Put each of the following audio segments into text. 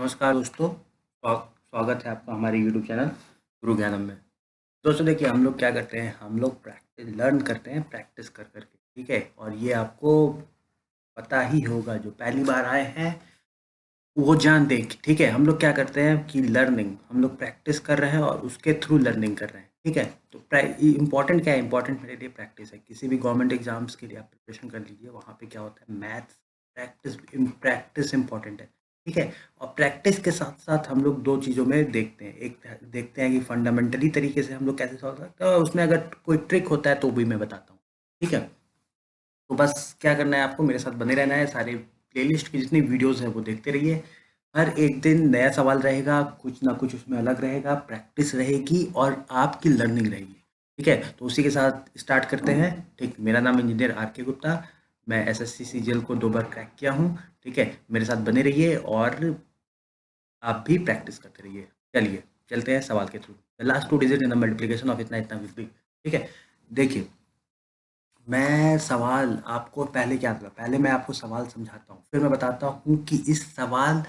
नमस्कार दोस्तों, स्वागत है आपका हमारे यूट्यूब चैनल गुरु ज्ञानम में। दोस्तों देखिए, हम लोग क्या करते हैं, हम लोग प्रैक्टिस लर्न करते हैं प्रैक्टिस कर करके, ठीक है। और ये आपको पता ही होगा, जो पहली बार आए हैं वो जान दें कि ठीक है, हम लोग क्या करते हैं कि लर्निंग हम लोग प्रैक्टिस कर रहे हैं और उसके थ्रू लर्निंग कर रहे हैं, ठीक है। तो इम्पोर्टेंट क्या है, इम्पोर्टेंट मेरे लिए प्रैक्टिस है। किसी भी गवर्नमेंट एग्जाम्स के लिए आप प्रिपरेशन कर लीजिए, वहाँ पे क्या होता है, मैथ्स प्रैक्टिस प्रैक्टिस इंपॉर्टेंट है, ठीक है। और प्रैक्टिस के साथ साथ हम लोग दो चीज़ों में देखते हैं, एक देखते हैं कि फंडामेंटली तरीके से हम लोग कैसे सॉल्व करते हैं, और उसमें अगर कोई ट्रिक होता है तो भी मैं बताता हूँ, ठीक है। तो बस क्या करना है, आपको मेरे साथ बने रहना है, सारे प्लेलिस्ट की जितनी वीडियोस है वो देखते रहिए। हर एक दिन नया सवाल रहेगा, कुछ ना कुछ उसमें अलग रहेगा, प्रैक्टिस रहेगी और आपकी लर्निंग रहेगी, ठीक है। तो उसी के साथ स्टार्ट करते हैं, ठीक। मेरा नाम इंजीनियर आर के गुप्ता, मैं एसएससी सीजीएल को 2 बार क्रैक किया हूँ, ठीक है। मेरे साथ बने रहिए और आप भी प्रैक्टिस करते रहिए। चलिए चलते हैं सवाल के through. The last two digit in the multiplication of इतना इतना विल बी, ठीक है। देखिए, मैं सवाल आपको पहले क्या था, पहले मैं आपको सवाल समझाता हूँ, फिर मैं बताता हूँ कि इस सवाल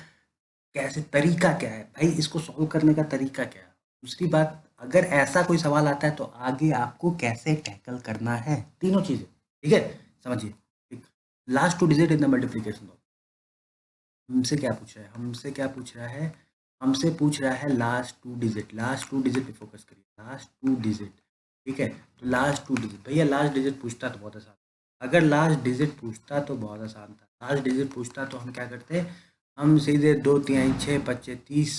कैसे, तरीका क्या है भाई, इसको सॉल्व करने का तरीका क्या है। दूसरी बात, अगर ऐसा कोई सवाल आता है तो आगे आपको कैसे टैकल करना है, तीनों चीजें, ठीक है। समझिए, ठीक। Last two digit in the multiplication, हमसे क्या पूछ रहा है, हमसे क्या पूछ रहा है, हमसे पूछ रहा है last two digit, last two digit पे फोकस करिए, लास्ट टू डिजिट, ठीक है। तो लास्ट टू डिजिट, भैया लास्ट डिजिट पूछता तो बहुत आसान, अगर लास्ट डिजिट पूछता तो बहुत आसान था। लास्ट डिजिट पूछता तो हम क्या करते, हम सीधे 2 3 6 5 30,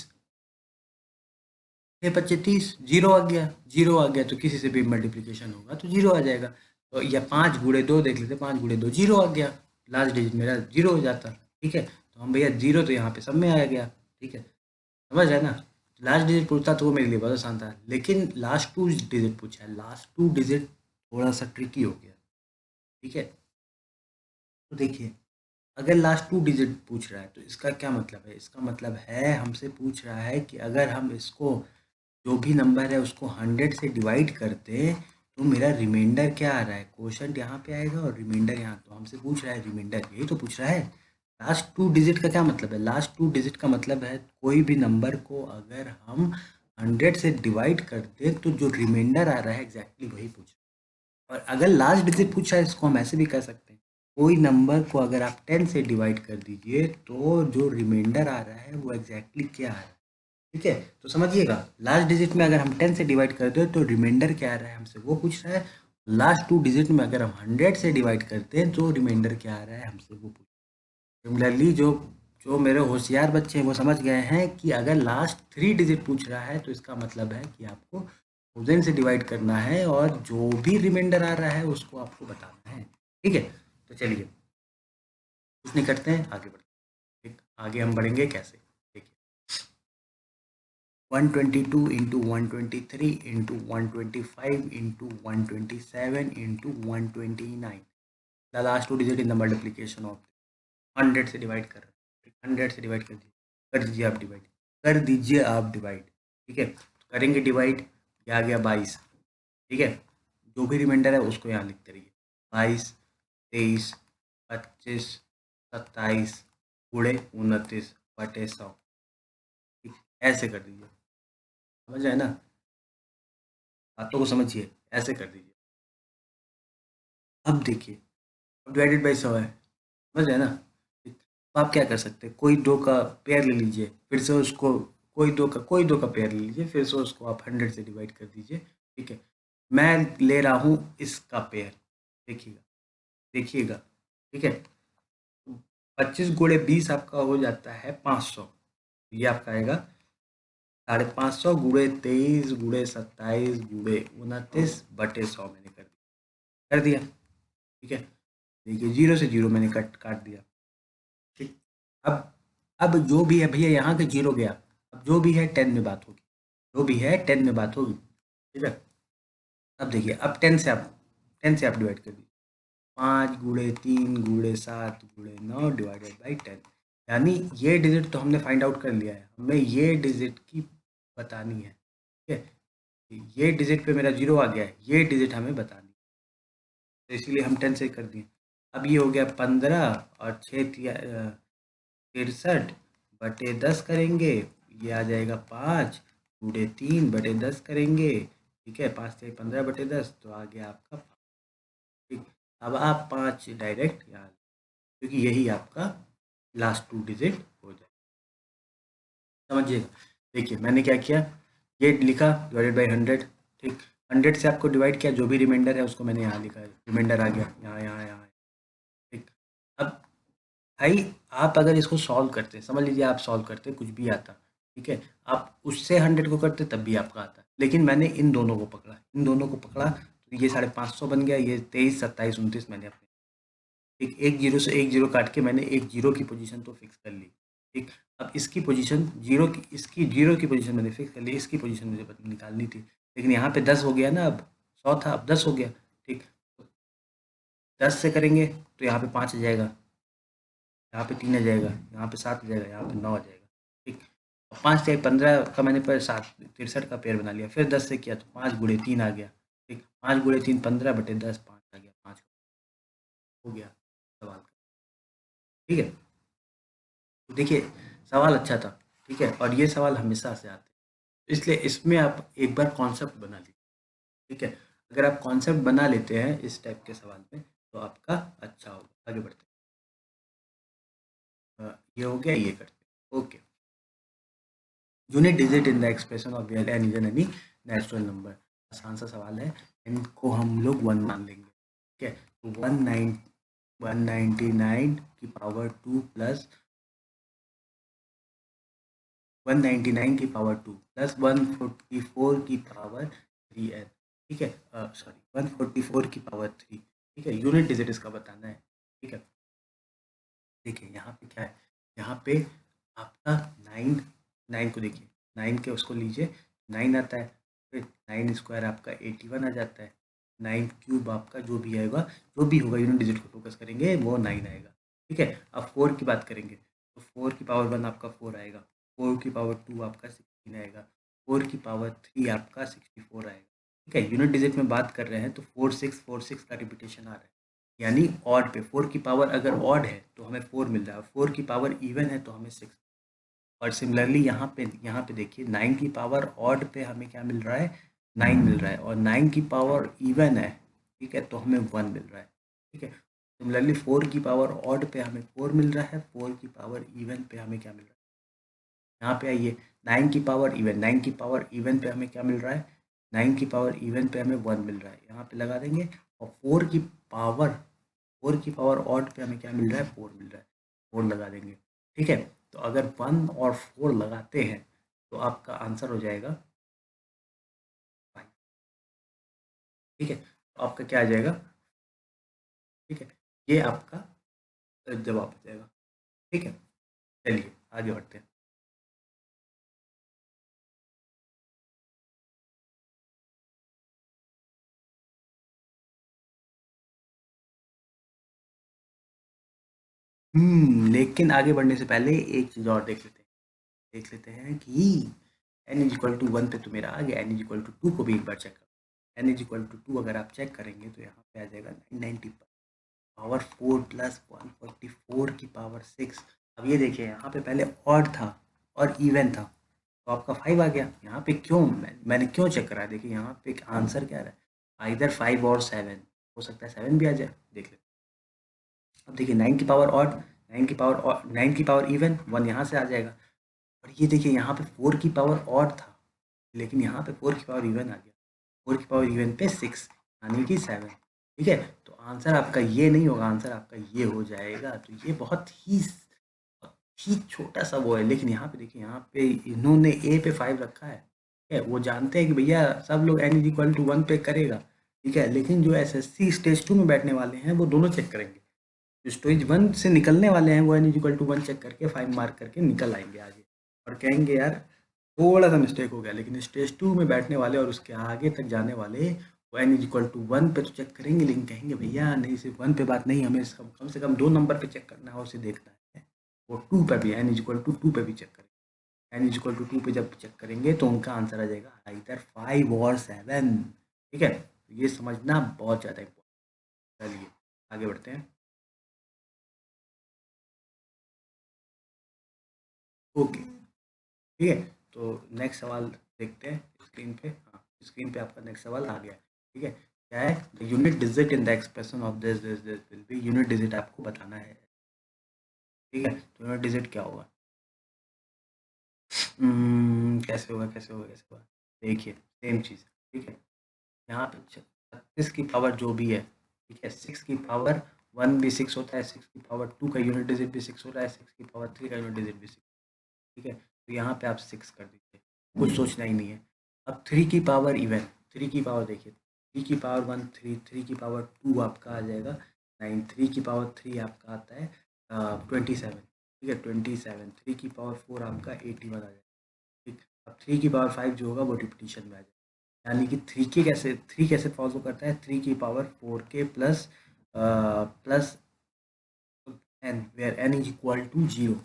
6 5 30, जीरो आ गया, जीरो आ गया तो किसी से भी मल्टीप्लिकेशन होगा तो जीरो आ जाएगा। तो या 5 गुणे 2 देख लेते, 5 गुणे 2 जीरो आ गया, लास्ट डिजिट मेरा जीरो हो जाता, ठीक है। तो हम भैया जीरो तो यहाँ पे सब में आ गया, ठीक है। समझ रहे ना। लास्ट डिजिट पूछता तो वो मेरे लिए बहुत आसान था, लेकिन लास्ट टू डिजिट पूछा है, लास्ट टू डिजिट थोड़ा सा ट्रिकी हो गया, ठीक है। तो देखिए, अगर लास्ट टू डिजिट पूछ रहा है तो इसका क्या मतलब है, इसका मतलब है हमसे पूछ रहा है कि अगर हम इसको, जो भी नंबर है उसको 100 से डिवाइड करते हैं तो मेरा रिमाइंडर क्या आ रहा है, क्वोशंट यहाँ पे आएगा और रिमाइंडर यहाँ, तो हमसे पूछ रहा है रिमाइंडर, यही तो पूछ रहा है। लास्ट टू डिजिट का क्या मतलब है, लास्ट टू डिजिट का मतलब है कोई भी नंबर को अगर हम 100 से डिवाइड करते हैं तो जो रिमाइंडर आ रहा है एग्जैक्टली वही पूछ रहा है। और अगर लास्ट डिजिट पूछा है, इसको हम ऐसे भी कर सकते हैं, कोई नंबर को अगर आप 10 से डिवाइड कर दीजिए तो जो रिमाइंडर आ रहा है वो एग्जैक्टली क्या आ रहा है, ठीक है। तो समझिएगा, लास्ट डिजिट में अगर हम 10 से डिवाइड करते हैं तो रिमाइंडर क्या आ रहा है हमसे वो पूछ रहा है, लास्ट टू डिजिट में अगर हम 100 से डिवाइड करते हैं तो रिमाइंडर क्या आ रहा है हमसे वो पूछ। सिमिलरली जो जो मेरे होशियार बच्चे हैं वो समझ गए हैं कि अगर लास्ट 3 डिजिट पूछ रहा है तो इसका मतलब है कि आपको 1000 से डिवाइड करना है और जो भी रिमाइंडर आ रहा है उसको आपको बताना है, ठीक है। तो चलिए कुछ नहीं करते हैं, आगे बढ़ते हैं, ठीक। आगे हम बढ़ेंगे कैसे, देखिए, 122 into 123 into 125 into 127 into 129, the last two digit in the multiplication of 100 से डिवाइड कर रहे हैं, 100 से डिवाइड कर दीजिए आप डिवाइड, कर दीजिए आप डिवाइड, ठीक है। तो करेंगे डिवाइड, क्या आ गया 22, ठीक है। जो भी रिमाइंडर है उसको यहाँ लिखते रहिए, 22 23 25 27 गुणे 29 बटे 100, ठीक। ऐसे कर दीजिए, समझ आए ना, बातों को समझिए, ऐसे कर दीजिए। अब देखिए, अब डिवाइडेड बाई 100 है, समझ रहे हैं ना, ठीक। तो आप क्या कर सकते हैं, कोई दो का पेयर ले लीजिए, फिर से उसको, कोई दो का पेयर ले लीजिए, फिर से उसको आप 100 से डिवाइड कर दीजिए, ठीक है। मैं ले रहा हूँ इसका पेयर, देखिएगा, देखिएगा, ठीक है। 25 गुणे 20 आपका हो जाता है 500, ये आपका आएगा 550 गुणे 23 गुणे 27 गुणे 29 बटे 100, मैंने कर दिया, ठीक है। देखिए, जीरो से जीरो मैंने कट काट दिया, ठीक। अब जो भी है भैया, यहाँ के जीरो गया, अब जो भी है 10 में बात होगी, जो भी है 10 में बात होगी, ठीक है। अब देखिए, अब 10 से आप डिवाइड कर दीजिए, 5 गुणे 3 गुणे 7 गुणे 9 डिवाइडेड बाई 10, यानी ये डिजिट तो हमने फाइंड आउट कर लिया है, हमें ये डिजिट की बतानी है, ठीक है। ये डिजिट पे मेरा जीरो आ गया है, ये डिजिट हमें बतानी है, तो इसीलिए हम 10 से कर दिए। अब ये हो गया 15 और 6 63 बटे 10 करेंगे, ये आ जाएगा 5 गुणे 3 बटे 10 करेंगे, ठीक है, 5 से 15 बटे 10, तो आ गया आपका 5। ठीक, अब आप 5 डायरेक्ट यहाँ, क्योंकि यही आपका लास्ट 2 डिजिट हो जाए। समझिएगा, देखिए मैंने क्या किया, ये लिखा डिवाइडेड बाई 100, ठीक, 100 से आपको डिवाइड किया, जो भी रिमाइंडर है उसको मैंने यहाँ लिखा है, रिमाइंडर आ गया यहाँ यहाँ यहाँ, ठीक। अब भाई आप अगर इसको सॉल्व करते, समझ लीजिए आप सॉल्व करते कुछ भी आता, ठीक है, आप उससे 100 को करते तब भी आपका आता, लेकिन मैंने इन दोनों को पकड़ा, इन दोनों को पकड़ा, तो ये 550 बन गया, ये 23 27 29 मैंने अपने, ठीक, एक जीरो से एक जीरो काट के मैंने एक जीरो की पोजीशन तो फिक्स कर ली, ठीक। अब इसकी पोजीशन जीरो की, इसकी जीरो की पोजीशन मैंने फिक्स कर ली, इसकी पोजीशन मुझे निकालनी थी, लेकिन यहाँ पे 10 हो गया ना, अब 100 था अब 10 हो गया, ठीक, 10 से करेंगे तो यहाँ पे 5 आ जाएगा, यहाँ पे 3 आ जाएगा, यहाँ पे 7 आ जाएगा, यहाँ पे 9 आ जाएगा, ठीक। 5 से 15 का मैंने पर 7 63 का पेयर बना लिया, फिर 10 से किया तो 5 गुणे 3 आ गया, ठीक, 5 गुणे 3 15 बटे 10 5 आ गया, 5 हो गया सवाल का, ठीक है। तो देखिए सवाल अच्छा था, ठीक है, और ये सवाल हमेशा से आते हैं, इसलिए इसमें आप एक बार कॉन्सेप्ट बना लीजिए, ठीक है। अगर आप कॉन्सेप्ट बना लेते हैं इस टाइप के सवाल में तो आपका अच्छा होगा। आगे बढ़ते हैं, ये हो गया, ये करते हैं, okay. Unit digit in the expression of real n is n any natural number, आसान सा सवाल है, एन को हम लोग 1 मान लेंगे, ठीक है, तो 199 की पावर 2 प्लस 199 की पावर 2 प्लस 144 की पावर 3n, ठीक है, सॉरी 144 की पावर 3, ठीक है, यूनिट डिजिट इसका बताना है, ठीक है। देखिए यहाँ पे क्या है, यहाँ पे आपका 9, 9 को देखिए, 9 के उसको लीजिए, 9 आता है, फिर 9 स्क्वायर आपका 81 आ जाता है, 9 क्यूब आपका जो भी आएगा, जो भी होगा यूनिट डिजिट को फोकस करेंगे वो 9 आएगा, ठीक है। अब 4 की बात करेंगे तो 4 की पावर 1 आपका 4 आएगा, 4 की पावर 2 आपका 16 आएगा, 4 की पावर 3 आपका 64 आएगा, ठीक है। यूनिट डिजिट में बात कर रहे हैं तो 4646 का रिपीटेशन आ रहा है, यानी ऑड पे 4 की पावर अगर ऑड है तो हमें 4 मिल रहा है, 4 की पावर इवन है तो हमें 6। और सिमिलरली यहाँ पे देखिए 9 की पावर ऑड पे हमें क्या मिल रहा है, 9 मिल रहा है, और 9 की पावर इवन है, ठीक है, तो हमें 1 मिल रहा है, ठीक है। सिमिलरली 4 की पावर ऑड पे हमें 4 मिल रहा है, 4 की पावर इवन पे हमें क्या मिल रहा है, यहाँ पे आइए, 9 की पावर इवन, 9 की पावर इवन पे हमें क्या मिल रहा है, 9 की पावर इवन पे हमें 1 मिल रहा है, यहाँ पे लगा देंगे, और 4 की पावर ऑड पे हमें क्या मिल रहा है, 4 मिल रहा है, 4 लगा देंगे, ठीक है। तो अगर 1 और 4 लगाते हैं तो आपका आंसर हो जाएगा 5, ठीक है, तो आपका क्या आ जाएगा, ठीक है, ये आपका जवाब हो जाएगा, ठीक है। चलिए आगे बढ़ते हैं। लेकिन आगे बढ़ने से पहले एक चीज़ और देख लेते हैं कि एन इज इक्वल टू 1 पे तो मेरा आ गया, एन इज इक्वल टू 2 को भी एक बार चेक करो, एन इज इक्वल टू 2 अगर आप चेक करेंगे तो यहाँ पे आ जाएगा 990 पावर 4 प्लस 144 की पावर 6। अब ये देखिए यहाँ पे पहले ऑड था और इवन था, तो आपका 5 आ गया, यहाँ पे क्यों मैंने क्यों चेक करा, देखिए यहाँ पे आंसर क्या रहा है, इधर 5 और 7, हो सकता है 7 भी आ जाए, देख लेते हैं। अब देखिए 9 की पावर ऑड, 9 की पावर इवन, 1 यहाँ से आ जाएगा, और ये देखिए यहाँ पे 4 की पावर ऑड था, लेकिन यहाँ पे 4 की पावर इवन आ गया, 4 की पावर इवन पे 6 यानी कि 7, ठीक है। तो आंसर आपका ये नहीं होगा, आंसर आपका ये हो जाएगा, तो ये बहुत ही छोटा सा वो है, लेकिन यहाँ पे देखिए, यहाँ पे इन्होंने ए पे 5 रखा है, ठीक है, वो जानते हैं कि भैया सब लोग एन इज इक्वल टू 1 पे करेगा, ठीक है, लेकिन जो एसएससी स्टेज 2 में बैठने वाले हैं वो दोनों चेक करेंगे, जो स्टेज 1 से निकलने वाले हैं वो n is equal to 1 check करके 5 मार्क करके निकल आएंगे आगे, और कहेंगे यार थोड़ा सा मिस्टेक हो गया, लेकिन स्टेज 2 में बैठने वाले और उसके आगे तक जाने वाले वो एन इज इक्वल टू 1 पे तो चेक करेंगे, लेकिन कहेंगे भैया नहीं, सिर्फ 1 पे बात नहीं, हमें कम से कम 2 नंबर पे चेक करना है और उसे देखना है, वो 2 पे भी एन इज इक्वल टू 2 पे भी चेक करेंगे, एन इज इक्वल टू 2 पे जब चेक करेंगे तो उनका आंसर आ जाएगा इधर 5 और 7, ठीक है। तो ये समझना बहुत ज़्यादा इम्पोर्टेंट, चलिए आगे बढ़ते हैं। ओके, ठीक है। तो नेक्स्ट सवाल देखते हैं स्क्रीन पे। हाँ, स्क्रीन पे आपका नेक्स्ट सवाल आ गया, ठीक है। क्या है? The unit digit in the expression of this will be, unit digit आपको बताना है, ठीक है। तो यूनिट डिजिट क्या होगा? कैसे होगा, कैसे होगा, कैसे होगा? देखिए सेम चीज़, ठीक है। यहाँ पे 36 की पावर जो भी है, ठीक है, 6 की पावर 1 भी 6 होता है, 6 की पावर 2 का यूनिट डिजिट भी 6 होता है, 6 की पावर 3 का यूनिट डिजिट भी 6, ठीक है। तो यहाँ पे आप 6 कर दीजिए, कुछ सोचना ही नहीं है। अब 3 की पावर इवन, 3 की पावर देखिए, 3 की पावर 1 3, 3 की पावर 2 आपका आ जाएगा 9, 3 की पावर 3 आपका आता है 27, ठीक है, 27, 3 की पावर 4 आपका 81 आ जाएगा, ठीक। अब 3 की पावर 5 जो होगा वो रिपीटिशन में आ जाएगा, यानी कि 3 कैसे फॉलो करता है, 3 की पावर 4 के plus plus n, where n is equal to 0,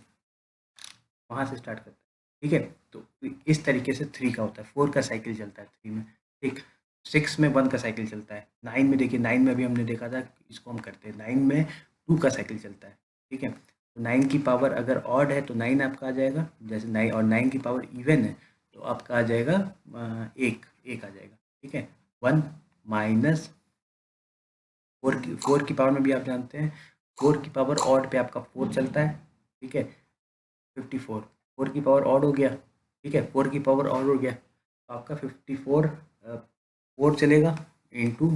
वहाँ से स्टार्ट करता है, ठीक है। तो इस तरीके से 3 का होता है, 4 का साइकिल चलता है 3 में, ठीक। 6 में 1 का साइकिल चलता है, 9 में देखिए, 9 में भी हमने देखा था, इसको हम करते हैं, 9 में 2 का साइकिल चलता है, ठीक है। तो 9 की पावर अगर ऑड है तो 9 आपका आ जाएगा, जैसे 9, और 9 की पावर इवन है तो आपका आ जाएगा एक, एक आ जाएगा, ठीक है। 1 माइनस 4 की पावर में भी आप जानते हैं, 4 की पावर ऑड पे आपका 4 चलता है, ठीक है। 54, 4 की पावर ऑड हो गया, ठीक है, 4 की पावर ऑड हो गया तो आपका 54 4 चलेगा इंटू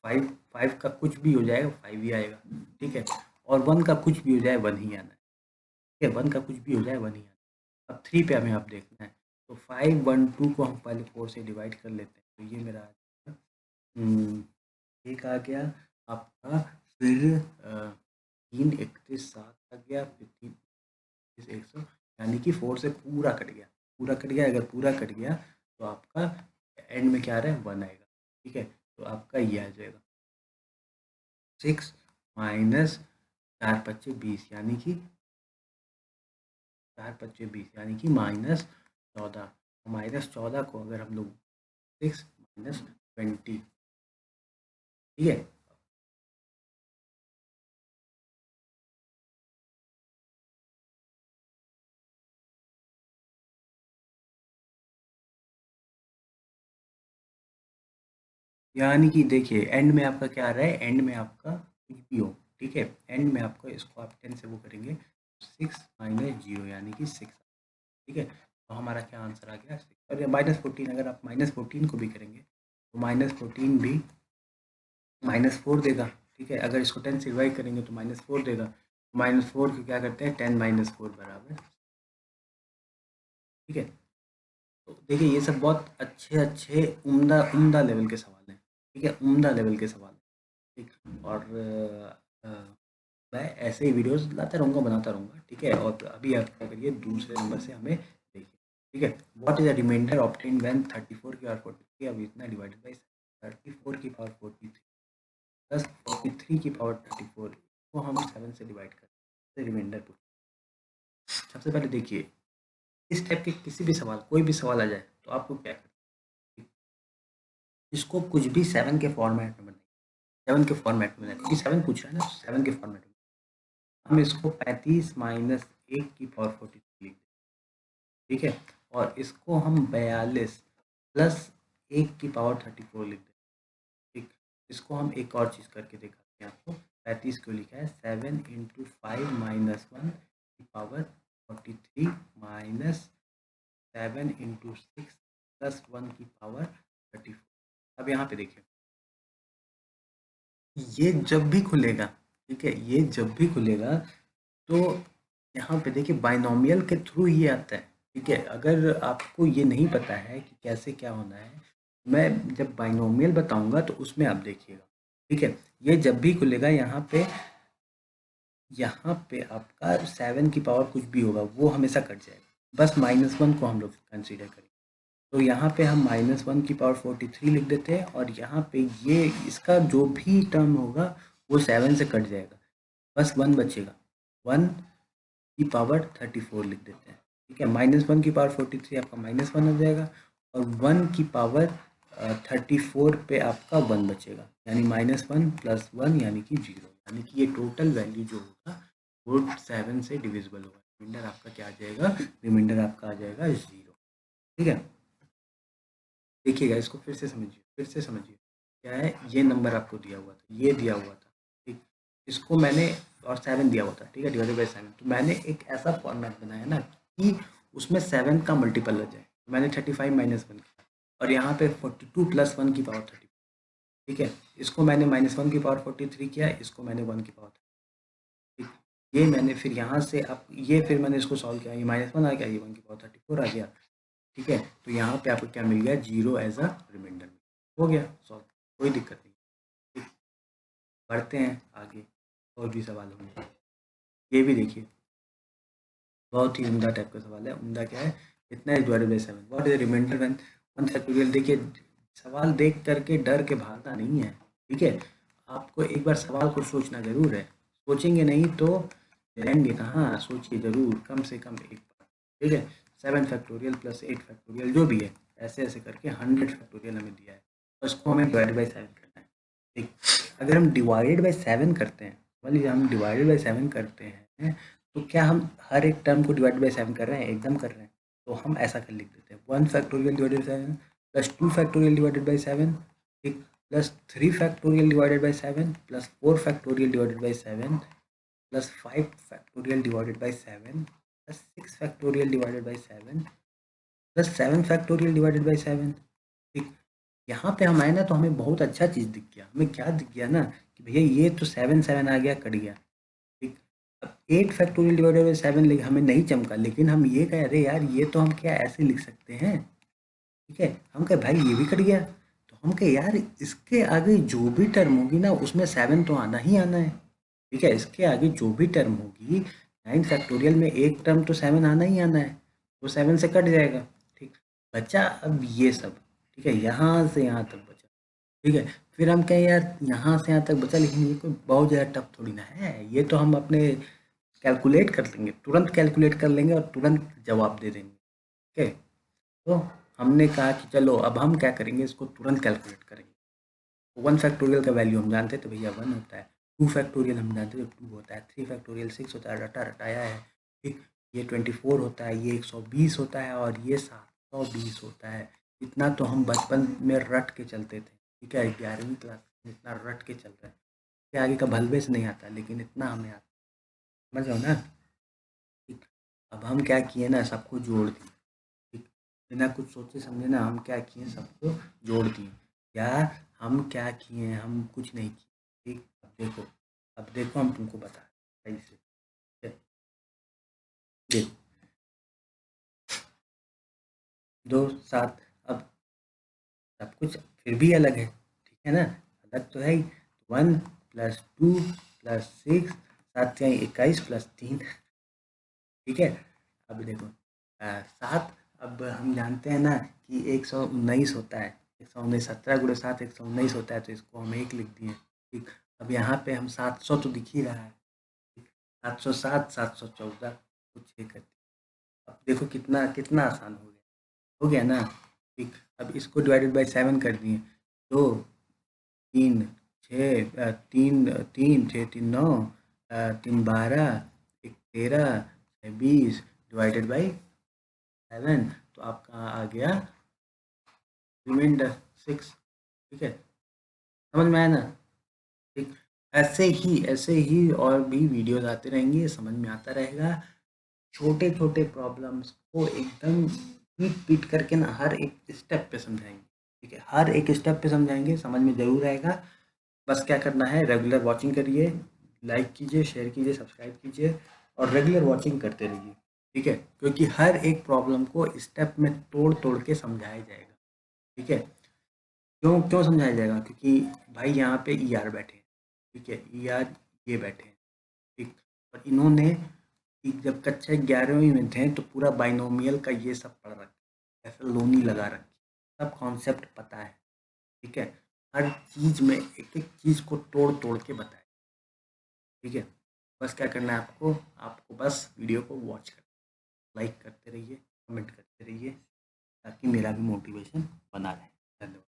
5, 5 का कुछ भी हो जाएगा 5 ही आएगा, ठीक है। और 1 का कुछ भी हो जाए 1 ही आना है, ठीक है, 1 का कुछ भी हो जाए 1 ही आना है। अब 3 पे हमें आप देखना है, तो 5 1 2 को हम पहले 4 से डिवाइड कर लेते हैं, तो ये मेरा आ जाएगा, एक आ गया आपका, फिर 3 31 7 आ गया, फिर 3 100, यानी कि 4 से पूरा कट गया, पूरा कट गया, अगर पूरा कट गया तो आपका एंड में क्या आ रहा है, 1 आएगा, ठीक है। तो आपका ये आ जाएगा 6 माइनस 4 पच्चे 20, यानी कि 4 पच्चे 20 यानी कि -14, -14 को अगर हम लोग 6 माइनस 20, ठीक है। यानी कि देखिए एंड में आपका क्या आ रहा है, एंड में आपका कुछ भी हो, ठीक है, एंड में आपको इसको आप 10 से वो करेंगे, 6 माइनस 0 यानी कि 6, ठीक है। तो हमारा क्या आंसर आ गया, 6। और -14, अगर आप -14 को भी करेंगे तो -14 भी -4 देगा, ठीक है। अगर इसको 10 से डिवाइड करेंगे तो -4 देगा, -4 को क्या करते हैं, 10 -4 बराबर, ठीक है। तो देखिए ये सब बहुत अच्छे अच्छे उम्दा उम्दा लेवल के सवाल हैं, ठीक है, उम्दा लेवल के सवाल हैं, ठीक। और मैं ऐसे ही वीडियोस लाता रहूँगा, बनाता रहूँगा, ठीक है। और अभी आप क्या करिए, दूसरे नंबर से हमें देखिए, ठीक है। What is the remainder obtained when 34 की पावर 43 अब इतना डिवाइडेड बाय 34 की पावर 43 प्लस 43 की पावर 34 को हम 7 से डिवाइड करें, रिमाइंडर पूछ। सबसे पहले देखिए, इस टाइप के किसी भी सवाल, कोई भी सवाल आ जाए तो आपको क्या करना है, इसको कुछ भी 7 के फॉर्मेट में बनाइए, 7 के फॉर्मेट में बनाइए, क्योंकि 7 पूछ रहा है ना, 7 के फॉर्मेट में हम इसको 35 माइनस 1 की पावर 43 लिख दें, ठीक है। और इसको हम 42 प्लस 1 की पावर 34 लिख दें, ठीक। इसको हम एक और चीज़ करके दिखाते हैं आपको, 35 को लिखा है 7 इंटू 5 माइनस 1 की पावर 43 माइनस 7 इंटू 6 प्लस 1 की पावर 34। अब यहाँ पे देखिए, ये जब भी खुलेगा, ठीक है, ये जब भी खुलेगा तो यहाँ पे देखिए बाइनोमियल के थ्रू ये आता है, ठीक है। अगर आपको ये नहीं पता है कि कैसे क्या होना है, मैं जब बाइनोमियल बताऊंगा तो उसमें आप देखिएगा, ठीक है। ये जब भी खुलेगा यहाँ पे आपका 7 की पावर कुछ भी होगा वो हमेशा कट जाएगा, बस -1 को हम लोग कंसीडर करेंगे। तो यहाँ पे हम -1 की पावर 43 लिख देते हैं, और यहाँ पे ये इसका जो भी टर्म होगा वो 7 से कट जाएगा, बस 1 बचेगा, 1 की पावर 34 लिख देते हैं, ठीक है। -1 की पावर 43 आपका -1 हो जाएगा, और 1 की पावर 34 पे आपका 1 बचेगा, यानी -1 प्लस 1 यानी कि 0, यानी कि ये टोटल वैल्यू जो होगा वो 7 से डिविजिबल होगा। रिमाइंडर आपका क्या आ जाएगा, रिमाइंडर आपका आ जाएगा 0। ठीक है, देखिएगा इसको फिर से समझिए क्या है। ये नंबर आपको दिया हुआ था, ये दिया हुआ था, ठीक, इसको मैंने, और 7 दिया हुआ था, ठीक है, डिवाइडेड बाई 7। तो मैंने एक ऐसा फॉर्मेट बनाया ना कि उसमें 7 का मल्टीपल आ जाए। तो मैंने 35 माइनस 1 किया, और यहाँ पे 42 प्लस 1 की पावर 30। ठीक है, इसको मैंने -1 की पावर 43 किया, इसको मैंने 1 की पावर, ठीक, ये मैंने फिर यहाँ से अब ये फिर मैंने इसको सॉल्व किया, ये -1 आ गया, ये 1 की पावर 34 आ गया। ठीक है, तो यहाँ पे आपको क्या मिल गया, 0 एज अ रिमाइंडर। हो गया सॉल्व, कोई दिक्कत नहीं। ठीक, बढ़ते हैं आगे, और भी सवाल होंगे। ये भी देखिए, बहुत ही उम्दा टाइप का सवाल है। उम्दा क्या है, इतना is divided by 7, what is remainder when 1 factorial. देखिए, सवाल देख करके डर के भागना नहीं है। ठीक है, आपको एक बार सवाल को सोचना जरूर है, सोचेंगे नहीं तो रहेंगे कहाँ, सोचिए जरूर, कम से कम एक बार। ठीक है, 7 फैक्टोरियल प्लस 8 फैक्टोरियल जो भी है, ऐसे ऐसे करके 100 फैक्टोरियल हमें दिया है, और इसको हमें डिवाइड बाई 7 करना है। ठीक, अगर हम डिवाइडेड बाई 7 करते हैं, मान लीजिए हम डिवाइडेड बाई 7 करते हैं, तो क्या हम हर एक टर्म को डिवाइड बाई 7 कर रहे हैं, एकदम कर रहे हैं। तो हम ऐसा कर लिख देते हैं, 1 factorial divided by 7 plus 2 factorial divided by 7, ठीक, plus 3 factorial divided by 7 plus 4 factorial divided by 7 plus 5 factorial divided by 7 plus 6 factorial divided by 7 plus 7 factorial divided by 7। ठीक, यहाँ पे हम आए ना तो हमें बहुत अच्छा चीज़ दिख गया। हमें क्या दिख गया ना कि भैया ये तो 7 7 आ गया, कट गया। ठीक, अब 8 फैक्टोरियल डिवाइडेड बाई 7 हमें नहीं चमका, लेकिन हम ये कह रहे यार ये तो हम क्या ऐसे लिख सकते हैं। ठीक है, हम कहे भाई ये भी कट गया, तो हम कहे यार इसके आगे जो भी टर्म होगी ना उसमें 7 तो आना ही आना है। ठीक है, इसके आगे जो भी टर्म होगी 9 फैक्टोरियल में एक टर्म तो 7 आना ही आना है, वो 7 से कट जाएगा। ठीक, बचा अब ये सब। ठीक है, यहाँ से यहाँ तक बचा। ठीक है, फिर हम कहें यार यहाँ से यहाँ तक बचा, लेकिन ये कोई बहुत ज़्यादा टफ थोड़ी ना है, ये तो हम अपने कैलकुलेट कर लेंगे, तुरंत कैलकुलेट कर लेंगे और तुरंत जवाब दे देंगे। ठीक है, तो हमने कहा कि चलो अब हम क्या करेंगे, इसको तुरंत कैलकुलेट करेंगे। 1 फैक्टोरियल का वैल्यू हम जानते तो भैया 1 होता है, 2 फैक्टोरियल हम जानते तो 2 होता है, 3 फैक्टोरियल 6 होता है, रटा रटाया है। ठीक, ये 24 होता है, ये 120 होता है, और ये 720 होता है। इतना तो हम बचपन में रट के चलते थे। ठीक है, 11वीं क्लास में इतना रट के चल रहे हैं, इसके आगे का भलवे से नहीं आता, लेकिन इतना हमें आता, समझ रहे हो ना। ठीक, अब हम क्या किए ना, सबको जोड़ दिए। ठीक, बिना कुछ सोचे समझे ना हम क्या किए, सबको जोड़ दिए। क्या हम क्या किए, हम कुछ नहीं किए। ठीक, अब देखो हम तुमको बता सही से। ठीक है, देखो 2 7, अब सब कुछ फिर भी अलग है। ठीक है ना, अलग तो है ही। 1 प्लस 2 प्लस 6, 7 या 21 प्लस 3। ठीक है, अब देखो 7, अब हम जानते हैं ना कि 119 होता है, 119, 17 × 7 119 होता है, तो इसको हम 1 लिख दिए। ठीक, अब यहाँ पे हम 700 तो दिख ही रहा है, 707 714 कुछ 6 कर दिया। अब देखो कितना कितना आसान हो गया ना। ठीक, अब इसको डिवाइडेड बाई 7 कर दिए, 2 3 6 3 3 6 3 9 3 12 1 13 6 20 डिवाइडेड बाई 7, तो आपका आ गया रिमाइंडर 6। ठीक है, समझ में आया ना। ठीक, ऐसे ही और भी वीडियोस आते रहेंगे, समझ में आता रहेगा। छोटे छोटे प्रॉब्लम्स को एकदम पीट पीट करके ना हर एक स्टेप पे समझाएंगे। ठीक है, हर एक स्टेप पे समझाएंगे, समझ में जरूर आएगा। बस क्या करना है, रेगुलर वॉचिंग करिए, लाइक कीजिए, शेयर कीजिए, सब्सक्राइब कीजिए, और रेगुलर वॉचिंग करते रहिए। ठीक है, क्योंकि हर एक प्रॉब्लम को स्टेप में तोड़ तोड़ के समझाया जाएगा। ठीक है, क्यों क्यों समझाया जाएगा, क्योंकि भाई यहाँ पे ई आर बैठे हैं। ठीक है, ई आर ये बैठे हैं। ठीक, और इन्होंने जब कक्षा 11वीं में थे तो पूरा बाइनोमियल का ये सब पढ़ रखा, ऐसा लोनी लगा रखी, सब कॉन्सेप्ट पता है। ठीक है, हर चीज़ में एक एक चीज़ को तोड़ तोड़ के बताए। ठीक है, बस क्या करना है आपको, आपको बस वीडियो को वॉच कर, लाइक करते रहिए, कमेंट करते रहिए, ताकि मेरा भी मोटिवेशन बना रहे। धन्यवाद।